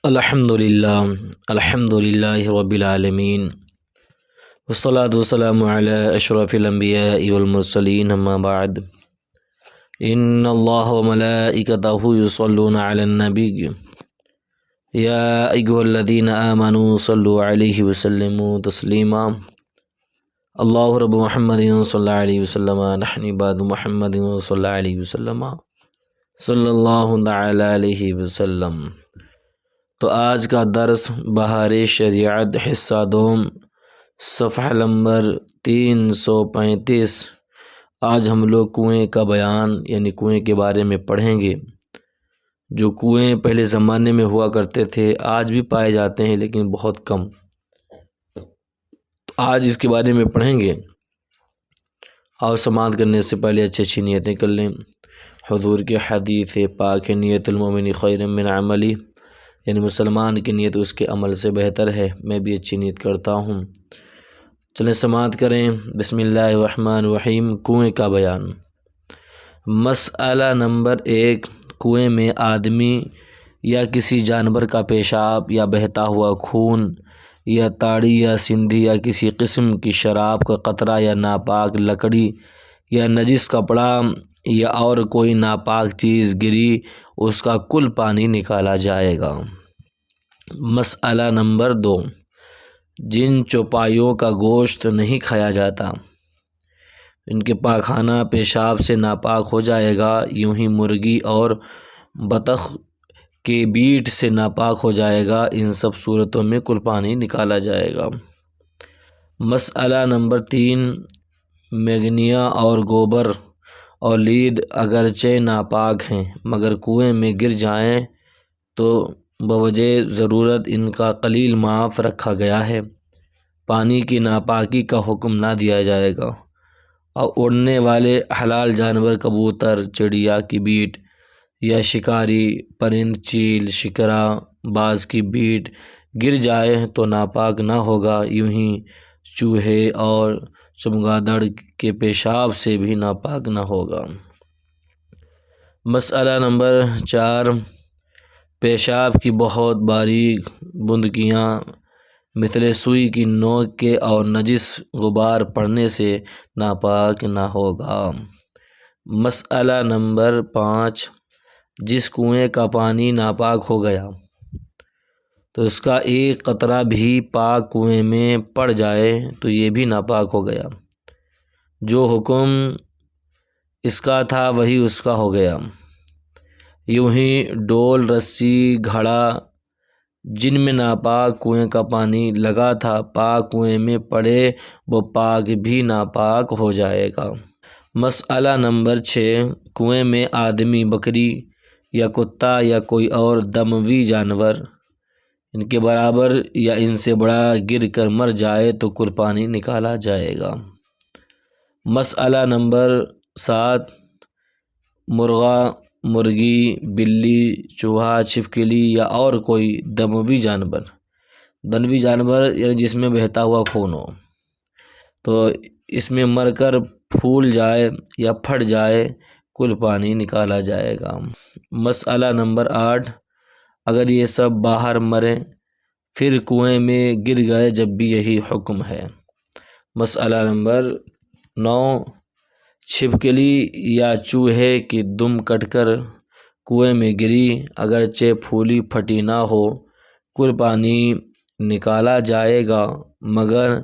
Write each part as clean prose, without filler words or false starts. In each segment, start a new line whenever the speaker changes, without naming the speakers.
الحمد للہ رب العالمین والصلاة والسلام علی اشرف الانبیاء والمرسلین اما بعد ان اللہ وملائکتہ یصلون علی النبی یا ایھا الذین آمنوا صلوا علیہ وسلموا تسلیما اللہ رب محمد صلی اللہ علیہ وسلم نحن عباد محمد صلی اللہ علیہ وسلم صلی اللہ تعالی علیہ وسلم۔ تو آج کا درس بہار شریعت حصہ دوم صفحہ نمبر 335۔ آج ہم لوگ کنویں کا بیان یعنی کنویں کے بارے میں پڑھیں گے۔ جو کنویں پہلے زمانے میں ہوا کرتے تھے آج بھی پائے جاتے ہیں لیکن بہت کم، تو آج اس کے بارے میں پڑھیں گے۔ اور سماعت کرنے سے پہلے اچھی نیتیں کر لیں۔ حضور کے حدیث پاک ہے نیت المومن خیر من عملی، یعنی مسلمان کی نیت اس کے عمل سے بہتر ہے۔ میں بھی اچھی نیت کرتا ہوں۔ چلیں سماعت کریں۔ بسم اللہ الرحمن الرحیم۔ کنویں کا بیان۔ مسئلہ نمبر 1، کنویں میں آدمی یا کسی جانور کا پیشاب یا بہتا ہوا خون یا تاڑی یا سندھی یا کسی قسم کی شراب کا قطرہ یا ناپاک لکڑی یا نجس کپڑا یا اور کوئی ناپاک چیز گری، اس کا کل پانی نکالا جائے گا۔ مسئلہ نمبر 2، جن چوپایوں کا گوشت نہیں کھایا جاتا ان کے پاخانہ پیشاب سے ناپاک ہو جائے گا، یوں ہی مرغی اور بطخ کے بیٹ سے ناپاک ہو جائے گا۔ ان سب صورتوں میں کل پانی نکالا جائے گا۔ مسئلہ نمبر 3، میگنیا اور گوبر اور لید اگرچہ ناپاک ہیں مگر کنویں میں گر جائیں تو بوجہ ضرورت ان کا قلیل معاف رکھا گیا ہے، پانی کی ناپاکی کا حکم نہ دیا جائے گا۔ اور اڑنے والے حلال جانور کبوتر، چڑیا کی بیٹ یا شکاری پرند، چیل، شکرا، باز کی بیٹ گر جائے تو ناپاک نہ ہوگا، یوں ہی چوہے اور چمگادڑ کے پیشاب سے بھی ناپاک نہ ہوگا۔ مسئلہ نمبر 4، پیشاب کی بہت باریک بوندیاں مثل سوئی کی نوک کے اور نجس غبار پڑنے سے ناپاک نہ ہوگا۔ مسئلہ نمبر 5، جس کنویں کا پانی ناپاک ہو گیا تو اس کا ایک قطرہ بھی پاک کنویں میں پڑ جائے تو یہ بھی ناپاک ہو گیا، جو حکم اس کا تھا وہی اس کا ہو گیا۔ یوں ہی ڈول، رسی، گھڑا جن میں ناپاک کنویں کا پانی لگا تھا پاک کنویں میں پڑے وہ پاک بھی ناپاک ہو جائے گا۔ مسئلہ نمبر 6، کنویں میں آدمی، بکری یا کتا یا کوئی اور دموی جانور ان کے برابر یا ان سے بڑا گر کر مر جائے تو کل پانی نکالا جائے گا۔ مسئلہ نمبر 7، مرغا، مرغی، بلی، چوہا، چھپکلی یا اور کوئی دموی جانور یعنی جس میں بہتا ہوا خون ہو تو اس میں مر کر پھول جائے یا پھٹ جائے کل پانی نکالا جائے گا۔ مسئلہ نمبر 8، اگر یہ سب باہر مرے پھر کنویں میں گر گئے جب بھی یہی حکم ہے۔ مسئلہ نمبر 9، چھپکلی یا چوہے کی دم کٹ کر کنویں میں گری اگرچہ پھولی پھٹی نہ ہو کل پانی نکالا جائے گا مگر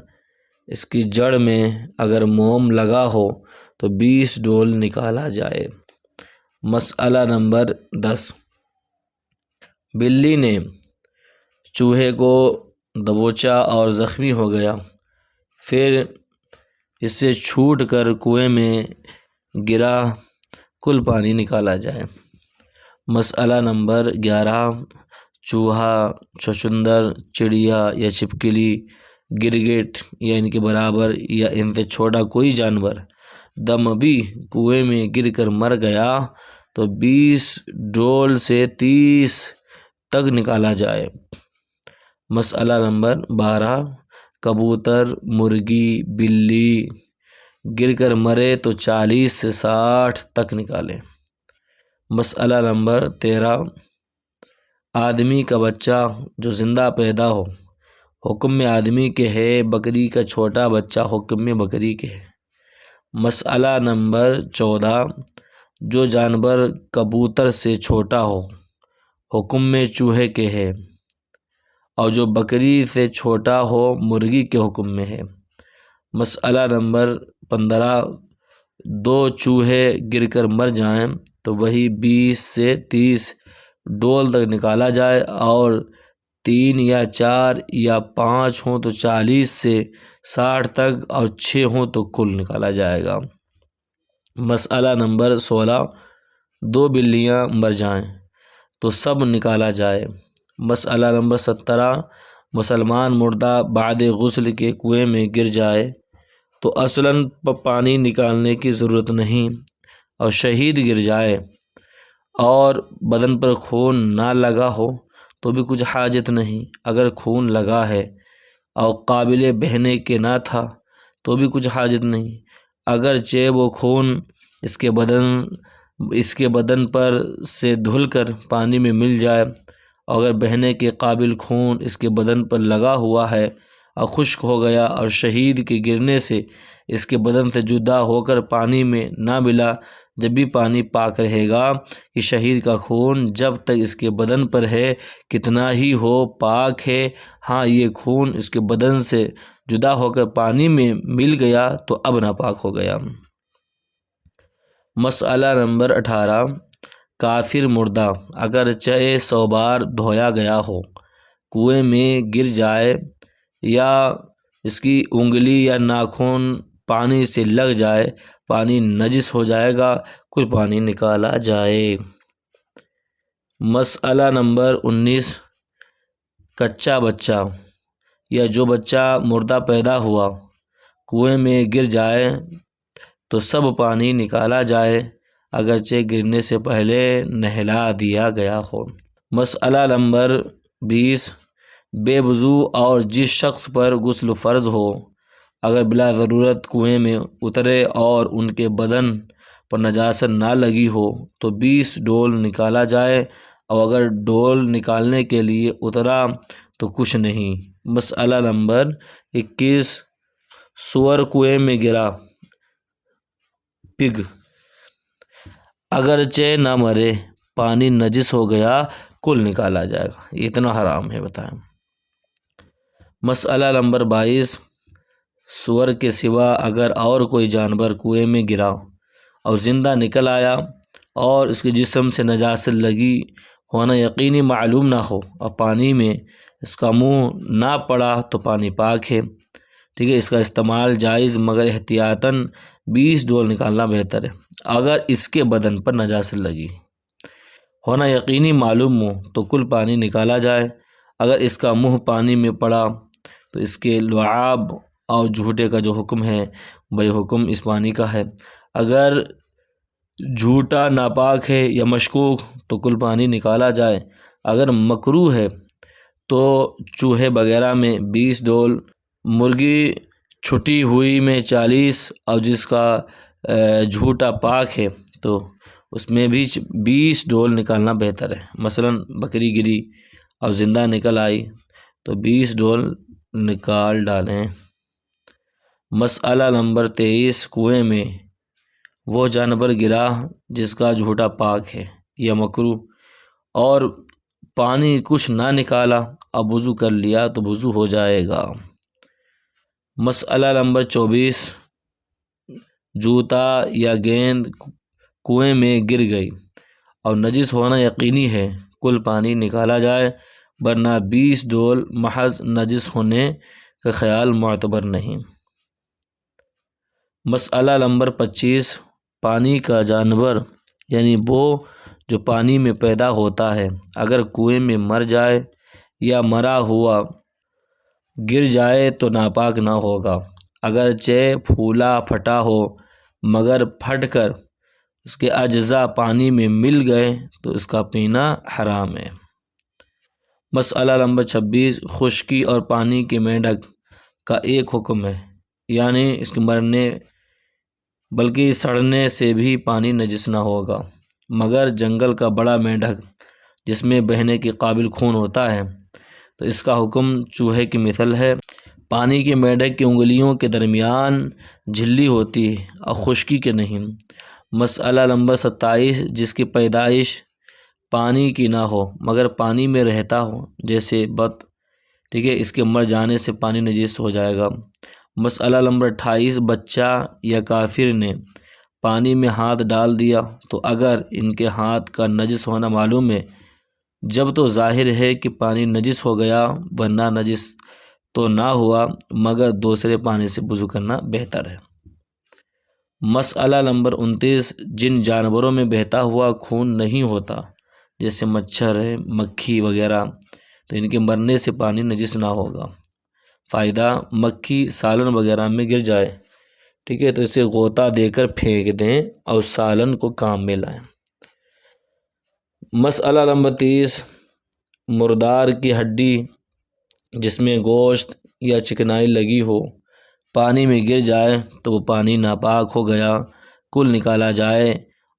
اس کی جڑ میں اگر موم لگا ہو تو 20 ڈول نکالا جائے۔ مسئلہ نمبر 10، بلی نے چوہے کو دبوچا اور زخمی ہو گیا پھر اس سے چھوٹ کر کنویں میں گرا کل پانی نکالا جائے۔ مسئلہ نمبر 11، چوہا، چھچندر، چڑیا یا چھپکلی، گرگٹ یا ان کے برابر یا ان سے چھوٹا کوئی جانور دموی کنویں میں گر کر مر گیا تو 20 ڈول سے 30 تک نکالا جائے۔ مسئلہ نمبر 12، کبوتر، مرغی، بلی گر کر مرے تو 40 سے 60 تک نکالیں۔ مسئلہ نمبر 13، آدمی کا بچہ جو زندہ پیدا ہو حکم میں آدمی کے ہے، بکری کا چھوٹا بچہ حکم میں بکری کے ہے۔ مسئلہ نمبر 14، جو جانور کبوتر سے چھوٹا ہو حکم میں چوہے کے ہے، اور جو بکری سے چھوٹا ہو مرغی کے حکم میں ہے۔ مسئلہ نمبر 15، دو چوہے گر کر مر جائیں تو وہی 20 سے 30 ڈول تک نکالا جائے، اور 3 یا 4 یا 5 ہوں تو 40 سے 60 تک، اور 6 ہوں تو کل نکالا جائے گا۔ مسئلہ نمبر 16، دو بلیاں مر جائیں تو سب نکالا جائے۔ مسئلہ نمبر 17، مسلمان مردہ بعد غسل کے کنویں میں گر جائے تو اصلاً پانی نکالنے کی ضرورت نہیں، اور شہید گر جائے اور بدن پر خون نہ لگا ہو تو بھی کچھ حاجت نہیں۔ اگر خون لگا ہے اور قابل بہنے کے نہ تھا تو بھی کچھ حاجت نہیں، اگرچہ وہ خون اس کے بدن پر سے دھل کر پانی میں مل جائے، اور اگر بہنے کے قابل خون اس کے بدن پر لگا ہوا ہے اور خشک ہو گیا اور شہید کے گرنے سے اس کے بدن سے جدا ہو کر پانی میں نہ ملا، جب بھی پانی پاک رہے گا کہ شہید کا خون جب تک اس کے بدن پر ہے کتنا ہی ہو پاک ہے۔ ہاں، یہ خون اس کے بدن سے جدا ہو کر پانی میں مل گیا تو اب ناپاک ہو گیا۔ مسئلہ نمبر 18، کافر مردہ اگرچہ 100 بار دھویا گیا ہو کنویں میں گر جائے، یا اس کی انگلی یا ناخن پانی سے لگ جائے، پانی نجس ہو جائے گا، کل پانی نکالا جائے۔ مسئلہ نمبر 19، کچا بچہ یا جو بچہ مردہ پیدا ہوا کنویں میں گر جائے تو سب پانی نکالا جائے، اگرچہ گرنے سے پہلے نہلا دیا گیا ہو۔ مسئلہ نمبر 20، بے وضو اور جس شخص پر غسل فرض ہو اگر بلا ضرورت کنویں میں اترے اور ان کے بدن پر نجاست نہ لگی ہو تو 20 ڈول نکالا جائے، اور اگر ڈول نکالنے کے لیے اترا تو کچھ نہیں۔ مسئلہ نمبر 21، سور کنویں میں گرا پگ اگرچہ نہ مرے، پانی نجس ہو گیا، کل نکالا جائے گا۔ یہ اتنا حرام ہے، بتائیں۔ مسئلہ نمبر 22، سور کے سوا اگر اور کوئی جانور کنویں میں گرا اور زندہ نکل آیا اور اس کے جسم سے نجاست لگی ہونا یقینی معلوم نہ ہو اور پانی میں اس کا منہ نہ پڑا تو پانی پاک ہے، ٹھیک ہے، اس کا استعمال جائز، مگر احتیاطاً 20 ڈول نکالنا بہتر ہے۔ اگر اس کے بدن پر نجاست لگی ہونا یقینی معلوم ہو تو کل پانی نکالا جائے، اگر اس کا منہ پانی میں پڑا تو اس کے لعاب اور جھوٹے کا جو حکم ہے وہی حکم اس پانی کا ہے۔ اگر جھوٹا ناپاک ہے یا مشکوک تو کل پانی نکالا جائے، اگر مکروہ ہے تو چوہے وغیرہ میں 20 ڈول، مرغی چھٹی ہوئی میں 40، اور جس کا جھوٹا پاک ہے تو اس میں بھی 20 ڈول نکالنا بہتر ہے۔ مثلا بکری گری اور زندہ نکل آئی تو 20 ڈول نکال ڈالیں۔ مسئلہ نمبر 23، کنویں میں وہ جانور گرا جس کا جھوٹا پاک ہے یا مکروہ اور پانی کچھ نہ نکالا، اب وضو کر لیا تو وضو ہو جائے گا۔ مسئلہ نمبر 24، جوتا یا گیند کنویں میں گر گئی اور نجس ہونا یقینی ہے، کل پانی نکالا جائے، ورنہ 20 ڈول محض نجس ہونے کا خیال معتبر نہیں۔ مسئلہ نمبر 25، پانی کا جانور یعنی وہ جو پانی میں پیدا ہوتا ہے اگر کنویں میں مر جائے یا مرا ہوا گر جائے تو ناپاک نہ ہوگا، اگرچہ پھولا پھٹا ہو، مگر پھٹ کر اس کے اجزاء پانی میں مل گئے تو اس کا پینا حرام ہے۔ مسئلہ نمبر 26، خشکی اور پانی کے مینڈک کا ایک حکم ہے، یعنی اس کے مرنے بلکہ سڑنے سے بھی پانی نجس نہ ہوگا، مگر جنگل کا بڑا مینڈک جس میں بہنے کے قابل خون ہوتا ہے، تو اس کا حکم چوہے کی مثل ہے۔ پانی کے میڈک کی انگلیوں کے درمیان جھلی ہوتی ہے اور خشکی کے نہیں۔ مسئلہ نمبر 27، جس کی پیدائش پانی کی نہ ہو مگر پانی میں رہتا ہو، جیسے بط، ٹھیک ہے، اس کے مر جانے سے پانی نجس ہو جائے گا۔ مسئلہ نمبر 28، بچہ یا کافر نے پانی میں ہاتھ ڈال دیا تو اگر ان کے ہاتھ کا نجس ہونا معلوم ہے، جب تو ظاہر ہے کہ پانی نجس ہو گیا، ورنہ نجس تو نہ ہوا، مگر دوسرے پانی سے وضو کرنا بہتر ہے۔ مسئلہ نمبر 29، جن جانوروں میں بہتا ہوا خون نہیں ہوتا، جیسے مچھر ہے، مکھی وغیرہ، تو ان کے مرنے سے پانی نجس نہ ہوگا۔ فائدہ، مکھی سالن وغیرہ میں گر جائے، ٹھیک ہے، تو اسے غوطہ دے کر پھینک دیں اور سالن کو کام میں لائیں۔ مسئلہ نمبر 30، مردار کی ہڈی جس میں گوشت یا چکنائی لگی ہو پانی میں گر جائے تو وہ پانی ناپاک ہو گیا، کل نکالا جائے۔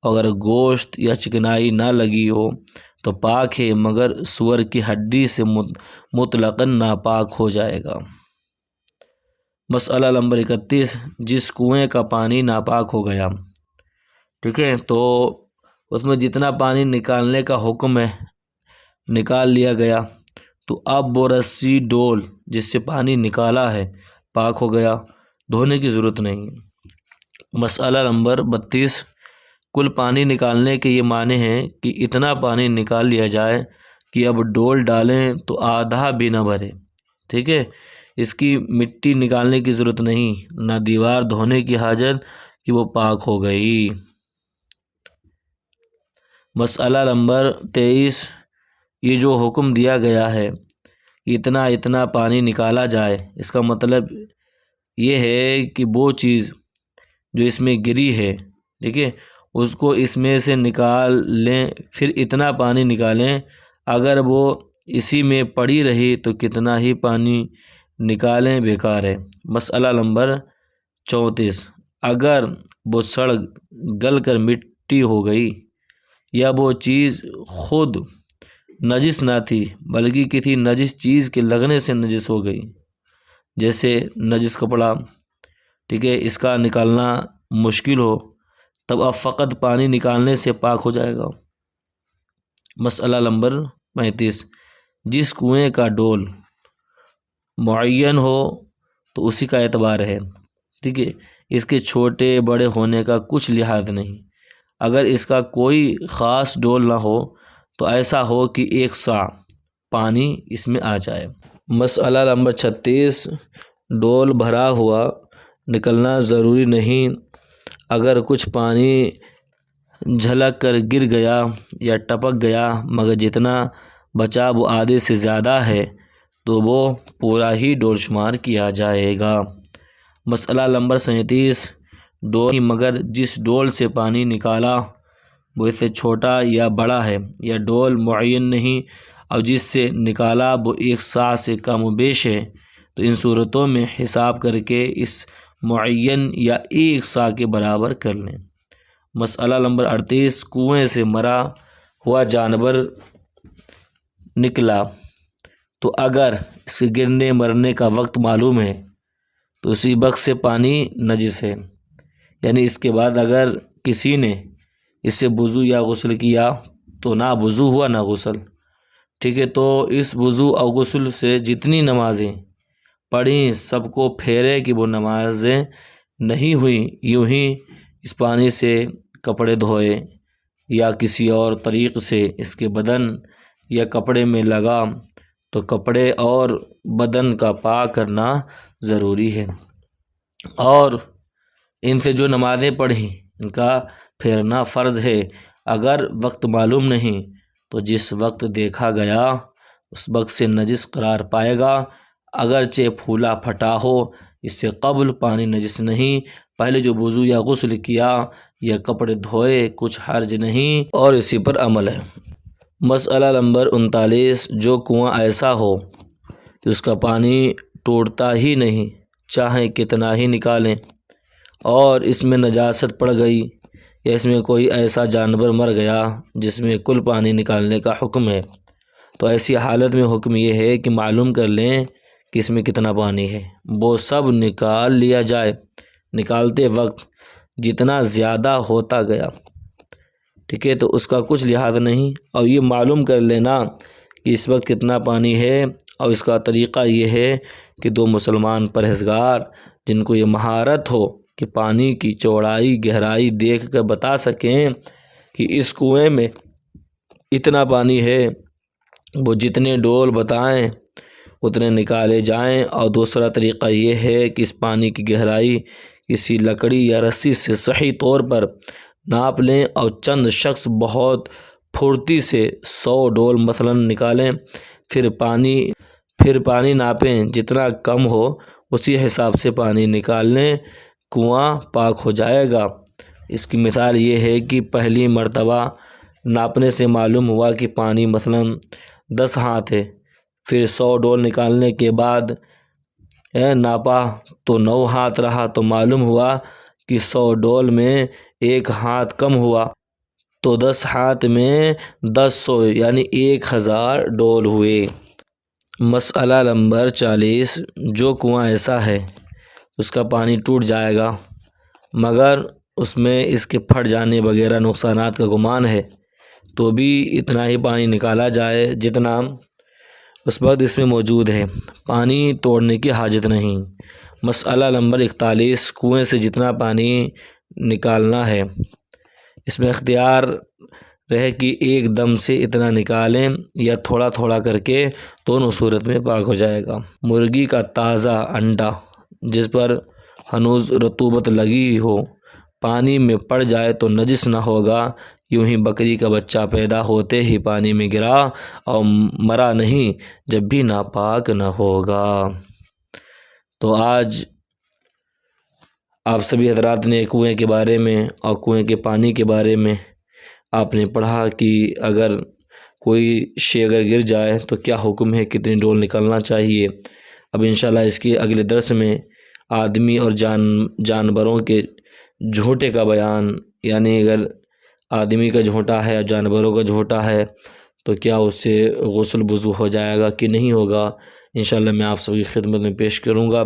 اگر گوشت یا چکنائی نہ لگی ہو تو پاک ہے، مگر سور کی ہڈی سے مطلقاً ناپاک ہو جائے گا۔ مسئلہ نمبر 31، جس کنویں کا پانی ناپاک ہو گیا، ٹھیک ہے، تو اس میں جتنا پانی نکالنے کا حکم ہے نکال لیا گیا، تو اب وہ رسی ڈول جس سے پانی نکالا ہے پاک ہو گیا، دھونے کی ضرورت نہیں۔ مسئلہ نمبر 32، کل پانی نکالنے کے یہ معنی ہیں کہ اتنا پانی نکال لیا جائے کہ اب ڈول ڈالیں تو آدھا بھی نہ بھرے، ٹھیک ہے، اس کی مٹی نکالنے کی ضرورت نہیں، نہ دیوار دھونے کی حاجت کہ وہ پاک ہو گئی۔ مسئلہ نمبر 23، یہ جو حکم دیا گیا ہے اتنا اتنا پانی نکالا جائے، اس کا مطلب یہ ہے کہ وہ چیز جو اس میں گری ہے، ٹھیک ہے، اس کو اس میں سے نکال لیں، پھر اتنا پانی نکالیں۔ اگر وہ اسی میں پڑی رہی تو کتنا ہی پانی نکالیں بیکار ہے۔ مسئلہ نمبر 34، اگر وہ سڑ گل کر مٹی ہو گئی یا وہ چیز خود نجس نہ تھی بلکہ کسی نجس چیز کے لگنے سے نجس ہو گئی، جیسے نجس کپڑا، ٹھیک ہے، اس کا نکالنا مشکل ہو، تب اب فقط پانی نکالنے سے پاک ہو جائے گا۔ مسئلہ نمبر 35، جس کنویں کا ڈول معین ہو تو اسی کا اعتبار ہے، ٹھیک ہے، اس کے چھوٹے بڑے ہونے کا کچھ لحاظ نہیں۔ اگر اس کا کوئی خاص ڈول نہ ہو تو ایسا ہو کہ 1 سا پانی اس میں آ جائے۔ مسئلہ نمبر 36، ڈول بھرا ہوا نکلنا ضروری نہیں، اگر کچھ پانی جھلک کر گر گیا یا ٹپک گیا مگر جتنا بچا وہ آدھے سے زیادہ ہے تو وہ پورا ہی ڈول شمار کیا جائے گا۔ مسئلہ نمبر 37، ڈول مگر جس ڈول سے پانی نکالا وہ اس سے چھوٹا یا بڑا ہے، یا ڈول معین نہیں اور جس سے نکالا وہ 1 سا سے کم و بیش ہے، تو ان صورتوں میں حساب کر کے اس معین یا 1 سا کے برابر کر لیں۔ مسئلہ نمبر 38، کنویں سے مرا ہوا جانور نکلا تو اگر اس کے گرنے مرنے کا وقت معلوم ہے تو اسی وقت سے پانی نجس ہے، یعنی اس کے بعد اگر کسی نے اس سے وضو یا غسل کیا تو نہ وضو ہوا نہ غسل، ٹھیک ہے، تو اس وضو اور غسل سے جتنی نمازیں پڑھیں سب کو پھیرے کہ وہ نمازیں نہیں ہوئیں، یوں ہی اس پانی سے کپڑے دھوئے یا کسی اور طریق سے اس کے بدن یا کپڑے میں لگا تو کپڑے اور بدن کا پاک کرنا ضروری ہے، اور ان سے جو نمازیں پڑھیں ان کا پھیرنا فرض ہے۔ اگر وقت معلوم نہیں تو جس وقت دیکھا گیا اس وقت سے نجس قرار پائے گا، اگرچہ پھولا پھٹا ہو، اس سے قبل پانی نجس نہیں، پہلے جو وضو یا غسل کیا یا کپڑے دھوئے کچھ حرج نہیں، اور اسی پر عمل ہے۔ مسئلہ نمبر 39، جو کنواں ایسا ہو کہ اس کا پانی ٹوٹتا ہی نہیں چاہے کتنا ہی نکالیں اور اس میں نجاست پڑ گئی یا اس میں کوئی ایسا جانور مر گیا جس میں کل پانی نکالنے کا حکم ہے، تو ایسی حالت میں حکم یہ ہے کہ معلوم کر لیں کہ اس میں کتنا پانی ہے، وہ سب نکال لیا جائے۔ نکالتے وقت جتنا زیادہ ہوتا گیا، ٹھیک ہے، تو اس کا کچھ لحاظ نہیں، اور یہ معلوم کر لینا کہ اس وقت کتنا پانی ہے۔ اور اس کا طریقہ یہ ہے کہ دو مسلمان پرہیزگار جن کو یہ مہارت ہو کہ پانی کی چوڑائی گہرائی دیکھ کر بتا سکیں کہ اس کنویں میں اتنا پانی ہے، وہ جتنے ڈول بتائیں اتنے نکالے جائیں۔ اور دوسرا طریقہ یہ ہے کہ اس پانی کی گہرائی کسی لکڑی یا رسی سے صحیح طور پر ناپ لیں، اور چند شخص بہت پھرتی سے 100 ڈول مثلاً نکالیں، پھر پانی ناپیں، جتنا کم ہو اسی حساب سے پانی نکال لیں، کنواں پاک ہو جائے گا۔ اس کی مثال یہ ہے کہ پہلی مرتبہ ناپنے سے معلوم ہوا کہ پانی مثلاً 10 ہاتھ ہے، پھر 100 ڈول نکالنے کے بعد ناپا تو 9 ہاتھ رہا، تو معلوم ہوا کہ 100 ڈول میں 1 ہاتھ کم ہوا، تو 10 ہاتھ میں 10 یعنی 1000 ڈول ہوئے۔ مسئلہ نمبر 40، جو کنواں ایسا ہے اس کا پانی ٹوٹ جائے گا مگر اس میں اس کے پھٹ جانے وغیرہ نقصانات کا گمان ہے، تو بھی اتنا ہی پانی نکالا جائے جتنا اس وقت اس میں موجود ہے، پانی توڑنے کی حاجت نہیں۔ مسئلہ نمبر 41، کنویں سے جتنا پانی نکالنا ہے اس میں اختیار رہے کہ ایک دم سے اتنا نکالیں یا تھوڑا تھوڑا کر کے، دونوں صورت میں پاک ہو جائے گا۔ مرغی کا تازہ انڈا جس پر ہنوز رطوبت لگی ہو پانی میں پڑ جائے تو نجس نہ ہوگا، یوں ہی بکری کا بچہ پیدا ہوتے ہی پانی میں گرا اور مرا نہیں، جب بھی ناپاک نہ ہوگا۔ تو آج آپ سبھی حضرات نے کنویں کے بارے میں اور کنویں کے پانی کے بارے میں آپ نے پڑھا کہ اگر کوئی شے اگر گر جائے تو کیا حکم ہے، کتنی ڈول نکلنا چاہیے۔ اب انشاءاللہ اس کے اگلے درس میں آدمی اور جانوروں کے جھوٹے کا بیان، یعنی اگر آدمی کا جھوٹا ہے اور جانوروں کا جھوٹا ہے تو کیا اس سے غسل وضو ہو جائے گا کہ نہیں ہوگا، انشاءاللہ میں آپ سب کی خدمت میں پیش کروں گا۔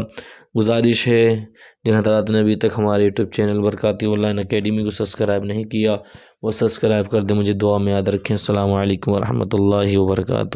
گزارش ہے جن حضرات نے ابھی تک ہمارے YouTube channel Barkati Online Academy کو سبسکرائب نہیں کیا وہ سبسکرائب کر دیں، مجھے دعا میں یاد رکھیں۔ السلام علیکم ورحمۃ اللہ وبرکاتہ۔